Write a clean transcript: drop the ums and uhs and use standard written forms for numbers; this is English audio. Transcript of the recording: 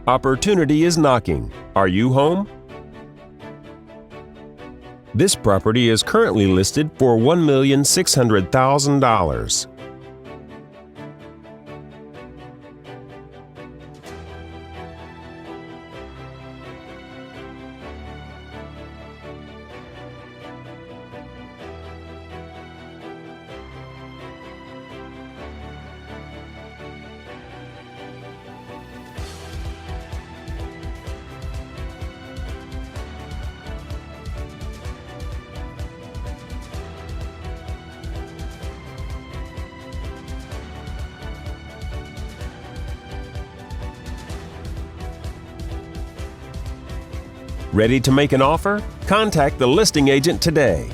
Opportunity is knocking. Are you home? This property is currently listed for $1,600,000. Ready to make an offer? Contact the listing agent today.